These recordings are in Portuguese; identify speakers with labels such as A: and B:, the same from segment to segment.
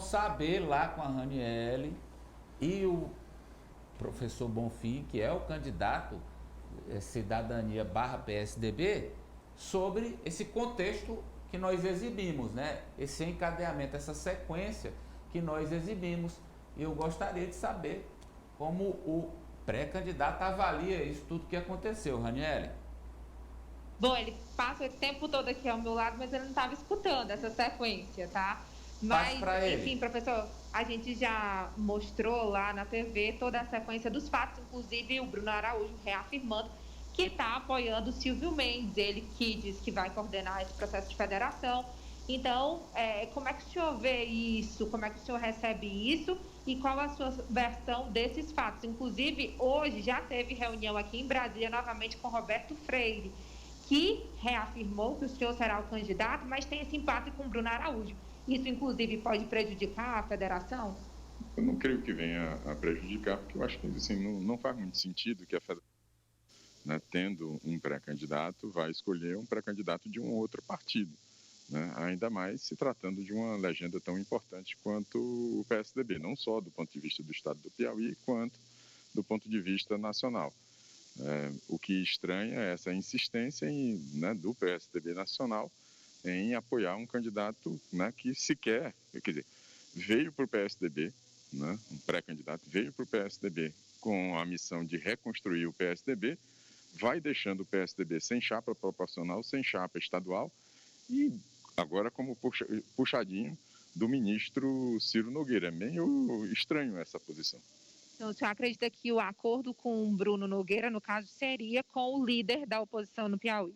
A: saber lá com a Raniele e o professor Bonfim, que é o candidato Cidadania/PSDB, sobre esse contexto que nós exibimos, né? Esse encadeamento, essa sequência que nós exibimos. E eu gostaria de saber como o pré-candidato avalia isso tudo que aconteceu, Raniele.
B: Bom, ele passa o tempo todo aqui ao meu lado, mas ele não estava escutando essa sequência, tá?
A: Passe
B: Mas,
A: para ele.
B: enfim, professor, a gente já mostrou lá na TV toda a sequência dos fatos, inclusive o Bruno Araújo reafirmando que está apoiando o Silvio Mendes, ele que diz que vai coordenar esse processo de federação. Então, como é que o senhor vê isso? Como é que o senhor recebe isso? E qual a sua versão desses fatos? Inclusive, hoje já teve reunião aqui em Brasília, novamente com Roberto Freire, que reafirmou que o senhor será o candidato, mas tem esse empate com o Bruno Araújo. Isso, inclusive, pode prejudicar a federação?
C: Eu não creio que venha a prejudicar, porque eu acho que assim, não faz muito sentido que a federação, né, tendo um pré-candidato, vai escolher um pré-candidato de um outro partido, né, ainda mais se tratando de uma legenda tão importante quanto o PSDB, não só do ponto de vista do estado do Piauí, quanto do ponto de vista nacional. O que estranha é essa insistência do PSDB nacional em apoiar um candidato, né, que sequer, quer dizer, veio para o PSDB, né, um pré-candidato, veio para o PSDB com a missão de reconstruir o PSDB, vai deixando o PSDB sem chapa proporcional, sem chapa estadual e agora como puxadinho do ministro Ciro Nogueira. É meio estranho essa posição.
B: Então, o senhor acredita que o acordo com o Bruno Nogueira, no caso, seria com o líder da oposição no Piauí?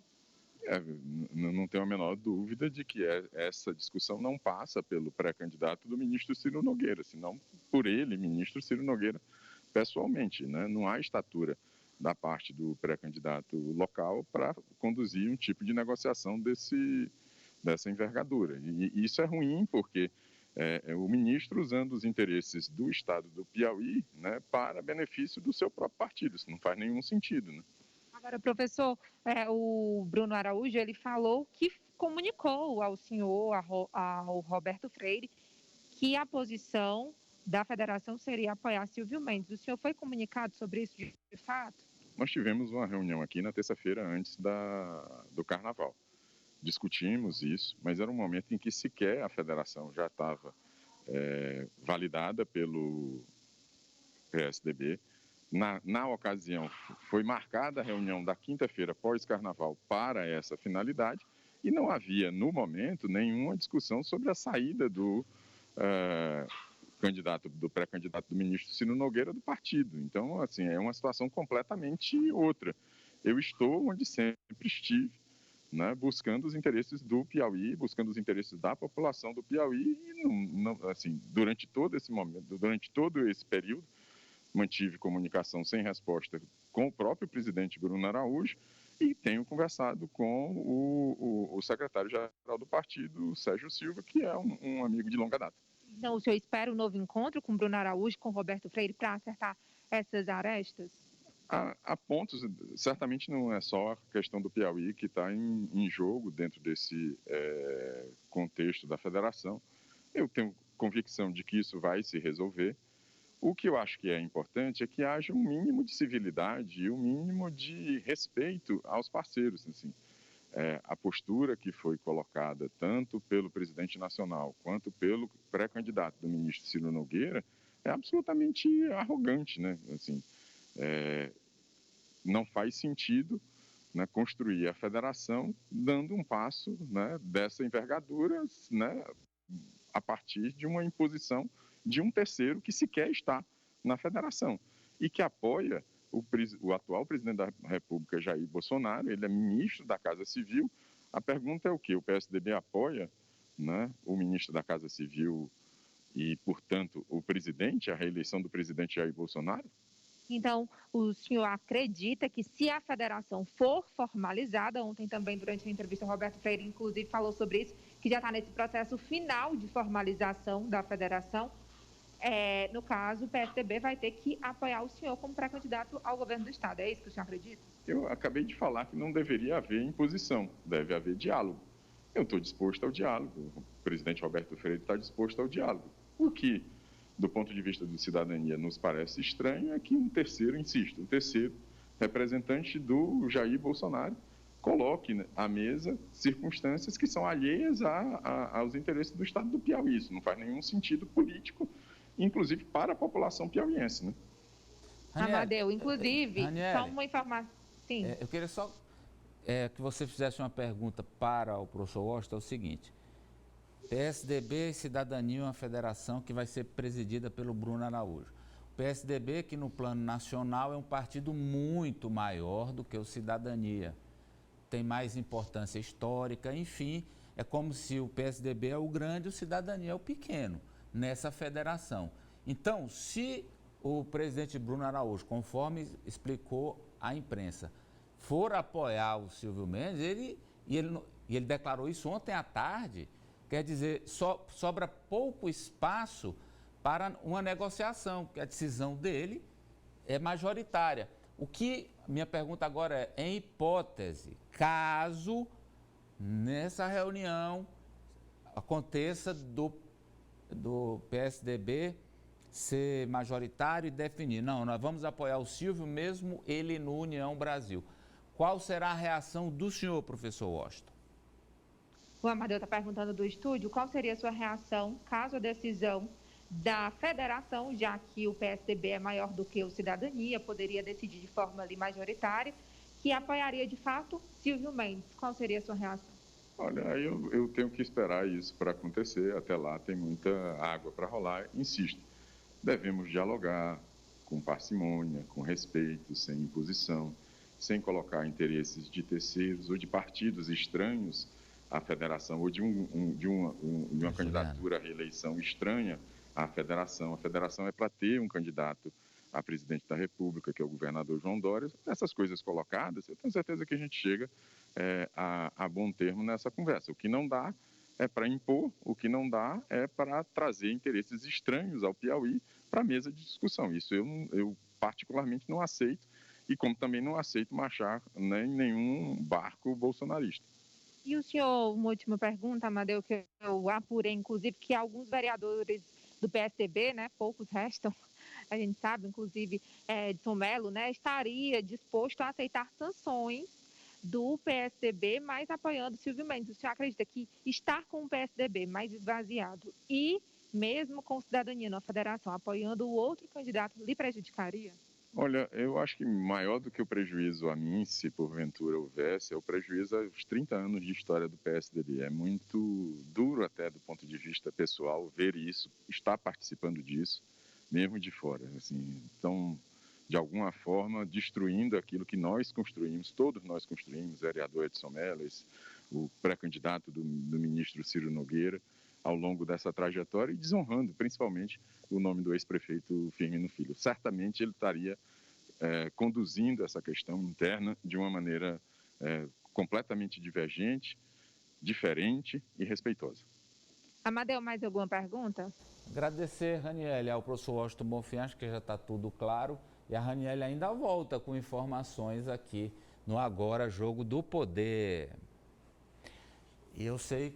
C: Não tenho a menor dúvida de que essa discussão não passa pelo pré-candidato do ministro Ciro Nogueira, senão por ele, ministro Ciro Nogueira, pessoalmente, né? Não há estatura da parte do pré-candidato local para conduzir um tipo de negociação dessa envergadura. E isso é ruim porque o ministro usando os interesses do estado do Piauí, né, para benefício do seu próprio partido. Isso não faz nenhum sentido, né?
B: Agora, professor, o Bruno Araújo, ele falou que comunicou ao senhor, ao Roberto Freire, que a posição da federação seria apoiar Silvio Mendes. O senhor foi comunicado sobre isso de fato?
C: Nós tivemos uma reunião aqui na terça-feira antes do Carnaval. Discutimos isso, mas era um momento em que sequer a federação já estava validada pelo PSDB. Na ocasião, foi marcada a reunião da quinta-feira pós-carnaval para essa finalidade e não havia, no momento, nenhuma discussão sobre a saída do pré-candidato do ministro Ciro Nogueira do partido. Então, assim, é uma situação completamente outra. Eu estou onde sempre estive, né, buscando os interesses do Piauí, buscando os interesses da população do Piauí e, assim, durante todo esse momento, durante todo esse período, mantive comunicação sem resposta com o próprio presidente Bruno Araújo e tenho conversado com o secretário-geral do partido, Sérgio Silva, que é um amigo de longa data.
B: Então, o senhor espera um novo encontro com Bruno Araújo, com Roberto Freire, para acertar essas arestas?
C: Há pontos, certamente não é só a questão do Piauí que está em jogo dentro desse contexto da federação. Eu tenho convicção de que isso vai se resolver. O que eu acho que é importante é que haja um mínimo de civilidade e um mínimo de respeito aos parceiros. Assim. A postura que foi colocada tanto pelo presidente nacional quanto pelo pré-candidato do ministro Ciro Nogueira é absolutamente arrogante, né? Assim, não faz sentido, né, construir a federação dando um passo, né, dessa envergadura, né, a partir de uma imposição de um terceiro que sequer está na federação e que apoia o atual presidente da República, Jair Bolsonaro. Ele é ministro da Casa Civil. A pergunta é o quê? O PSDB apoia, né, o ministro da Casa Civil e, portanto, o presidente, a reeleição do presidente Jair Bolsonaro?
B: Então, o senhor acredita que se a federação for formalizada, ontem também durante a entrevista o Roberto Freire inclusive falou sobre isso, que já está nesse processo final de formalização da federação, no caso o PSDB vai ter que apoiar o senhor como pré-candidato ao governo do estado, é isso que o senhor acredita?
C: Eu acabei de falar que não deveria haver imposição, deve haver diálogo. Eu estou disposto ao diálogo, o presidente Roberto Freire está disposto ao diálogo. O que, do ponto de vista da cidadania, nos parece estranho é que um terceiro representante do Jair Bolsonaro coloque à mesa circunstâncias que são alheias aos interesses do Estado do Piauí. Isso não faz nenhum sentido político, inclusive para a população piauiense, né?
B: Amadeu, inclusive, só uma informação. Sim.
A: Eu queria só que você fizesse uma pergunta para o professor Washington, é o seguinte: PSDB e Cidadania é uma federação que vai ser presidida pelo Bruno Araújo. O PSDB, que no plano nacional é um partido muito maior do que o Cidadania, tem mais importância histórica, enfim, é como se o PSDB é o grande e o Cidadania é o pequeno nessa federação. Então, se o presidente Bruno Araújo, conforme explicou à imprensa, for apoiar o Silvio Mendes, ele declarou isso ontem à tarde, quer dizer, sobra pouco espaço para uma negociação, porque a decisão dele é majoritária. Minha pergunta agora em hipótese, caso nessa reunião aconteça do PSDB ser majoritário e definir, não, nós vamos apoiar o Silvio mesmo ele no União Brasil. Qual será a reação do senhor, professor Washington?
B: O Amadeu está perguntando do estúdio qual seria a sua reação caso a decisão da federação, já que o PSDB é maior do que o Cidadania, poderia decidir de forma ali majoritária, que apoiaria de fato Silvio Mendes. Qual seria a sua reação?
C: Olha, eu tenho que esperar isso para acontecer, até lá tem muita água para rolar, insisto. Devemos dialogar com parcimônia, com respeito, sem imposição, sem colocar interesses de terceiros ou de partidos estranhos à federação ou de uma candidatura à reeleição estranha à federação. A federação é para ter um candidato a presidente da República, que é o governador João Dória. Essas coisas colocadas, eu tenho certeza que a gente chega a bom termo nessa conversa. O que não dá é para impor, o que não dá é para trazer interesses estranhos ao Piauí para a mesa de discussão. Isso eu particularmente não aceito, e como também não aceito marchar em nenhum barco bolsonarista.
B: E o senhor, uma última pergunta, Amadeu, que eu apurei, inclusive, que alguns vereadores do PSDB, né, poucos restam, a gente sabe, inclusive, Edson Mello, né, estaria disposto a aceitar sanções do PSDB, mas apoiando Silvio Mendes. O senhor acredita que estar com o PSDB mais esvaziado e mesmo com Cidadania na federação, apoiando o outro candidato, lhe prejudicaria?
C: Olha, eu acho que maior do que o prejuízo a mim, se porventura houvesse, é o prejuízo aos 30 anos de história do PSDB. É muito duro até do ponto de vista pessoal ver isso, estar participando disso, mesmo de fora. Assim, então, de alguma forma, destruindo aquilo que nós construímos, todos nós construímos, o vereador Edson Mello, o pré-candidato do ministro Ciro Nogueira, ao longo dessa trajetória, e desonrando principalmente o nome do ex-prefeito Firmino Filho. Certamente ele estaria conduzindo essa questão interna de uma maneira completamente divergente, diferente e respeitosa.
B: Amadeu, mais alguma pergunta?
A: Agradecer, Raniele, ao professor Washington Bonfim, acho que já está tudo claro, e a Raniele ainda volta com informações aqui no Agora Jogo do Poder. E eu sei